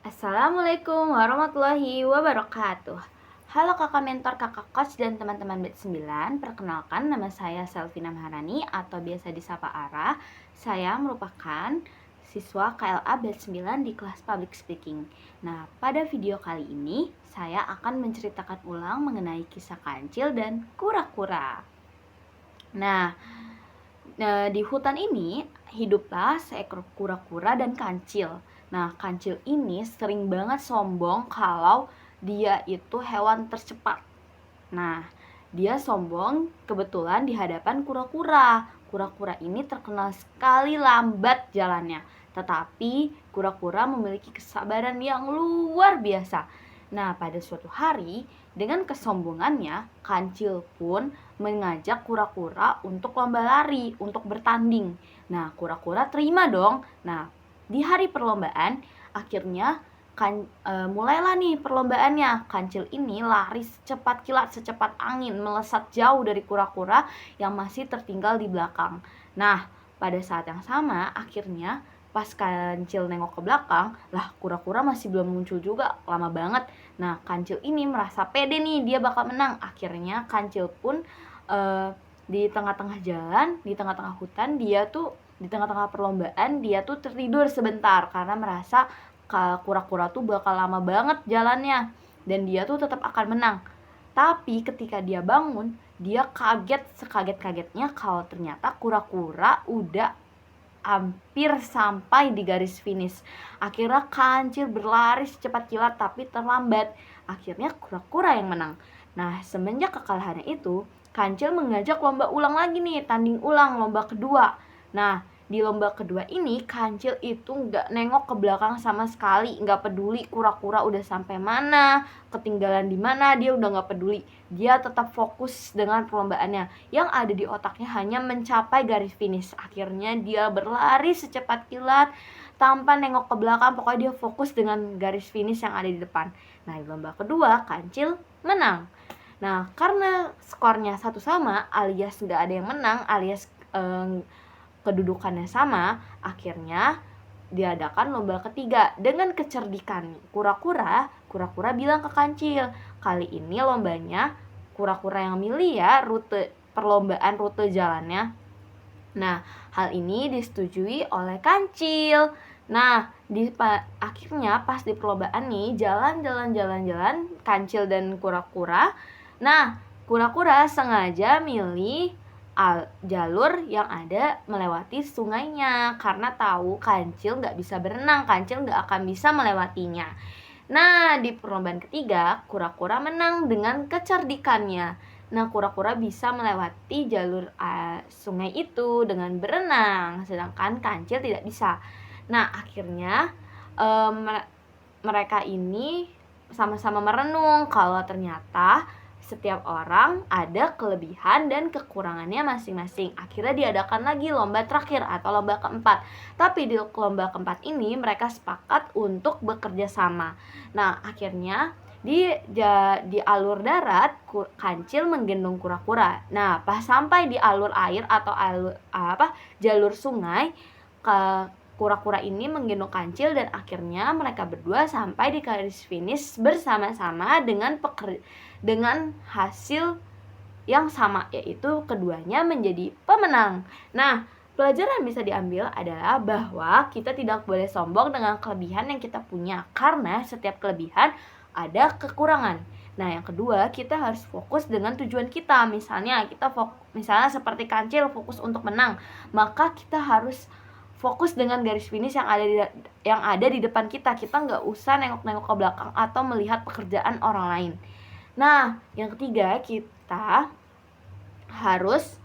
Assalamualaikum warahmatullahi wabarakatuh. Halo kakak mentor, kakak coach, dan teman-teman batch 9. Perkenalkan, nama saya Selvina Maharani atau biasa disapa Ara. Saya merupakan siswa KLA batch 9 di kelas Public Speaking. Nah, pada video kali ini saya akan menceritakan ulang mengenai kisah kancil dan kura-kura. Nah, di hutan ini hiduplah seekor kura-kura dan kancil. Nah, kancil ini sering banget sombong kalau dia itu hewan tercepat. Nah, dia sombong kebetulan di hadapan kura-kura. Kura-kura ini terkenal sekali lambat jalannya. Tetapi kura-kura memiliki kesabaran yang luar biasa. Nah, pada suatu hari, dengan kesombongannya, kancil pun mengajak kura-kura untuk lomba lari, untuk bertanding. Nah, kura-kura terima dong. Nah, di hari perlombaan, akhirnya mulailah nih perlombaannya. Kancil ini lari secepat kilat, secepat angin, melesat jauh dari kura-kura yang masih tertinggal di belakang. Nah, pada saat yang sama, akhirnya pas kancil nengok ke belakang, lah kura-kura masih belum muncul juga, lama banget. Nah, kancil ini merasa pede nih, dia bakal menang. Akhirnya kancil pun di tengah-tengah jalan, di tengah-tengah hutan, di tengah-tengah perlombaan, dia tuh tertidur sebentar karena merasa kura-kura tuh bakal lama banget jalannya dan dia tuh tetap akan menang. Tapi ketika dia bangun, dia kaget sekaget-kagetnya kalau ternyata kura-kura udah hampir sampai di garis finish. Akhirnya kancil berlari secepat kilat tapi terlambat. Akhirnya kura-kura yang menang. Nah, semenjak kekalahannya itu, kancil mengajak lomba ulang lagi nih, tanding ulang lomba kedua. Nah, di lomba kedua ini kancil itu nggak nengok ke belakang sama sekali, nggak peduli kura-kura udah sampai mana, ketinggalan di mana, dia udah nggak peduli. Dia tetap fokus dengan perlombaannya. Yang ada di otaknya hanya mencapai garis finish. Akhirnya dia berlari secepat kilat tanpa nengok ke belakang, pokoknya dia fokus dengan garis finish yang ada di depan. Nah, di lomba kedua kancil menang. Nah, karena skornya satu sama, alias nggak ada yang menang, alias kedudukannya sama, akhirnya diadakan lomba ketiga. Dengan kecerdikan kura-kura bilang ke kancil, kali ini lombanya kura-kura yang milih ya rute perlombaan, rute jalannya. Nah, hal ini disetujui oleh kancil. Nah, akhirnya pas di perlombaan nih, jalan kancil dan kura-kura. Nah, kura-kura sengaja milih jalur yang ada melewati sungainya karena tahu kancil nggak bisa berenang, kancil nggak akan bisa melewatinya. Nah, di perlombaan ketiga, kura-kura menang dengan kecerdikannya. Nah, kura-kura bisa melewati jalur sungai itu dengan berenang, sedangkan kancil tidak bisa. Nah, akhirnya mereka ini sama-sama merenung kalau ternyata setiap orang ada kelebihan dan kekurangannya masing-masing. Akhirnya diadakan lagi lomba terakhir atau lomba keempat. Tapi di lomba keempat ini mereka sepakat untuk bekerja sama. Nah, akhirnya di alur darat kancil menggendong kura-kura. Nah, pas sampai di alur air atau jalur sungai, kura-kura ini menggendong kancil dan akhirnya mereka berdua sampai di garis finish bersama-sama dengan hasil yang sama, yaitu keduanya menjadi pemenang. Nah, pelajaran bisa diambil adalah bahwa kita tidak boleh sombong dengan kelebihan yang kita punya karena setiap kelebihan ada kekurangan. Nah, yang kedua, kita harus fokus dengan tujuan kita. Misalnya misalnya seperti kancil fokus untuk menang, maka kita harus fokus dengan garis finish yang ada di depan kita. Kita nggak usah nengok-nengok ke belakang atau melihat pekerjaan orang lain. Nah, yang ketiga, kita harus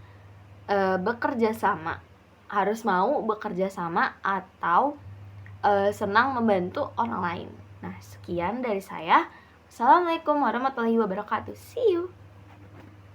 bekerja sama. Harus mau bekerja sama atau senang membantu orang lain. Nah, sekian dari saya. Assalamualaikum warahmatullahi wabarakatuh. See you.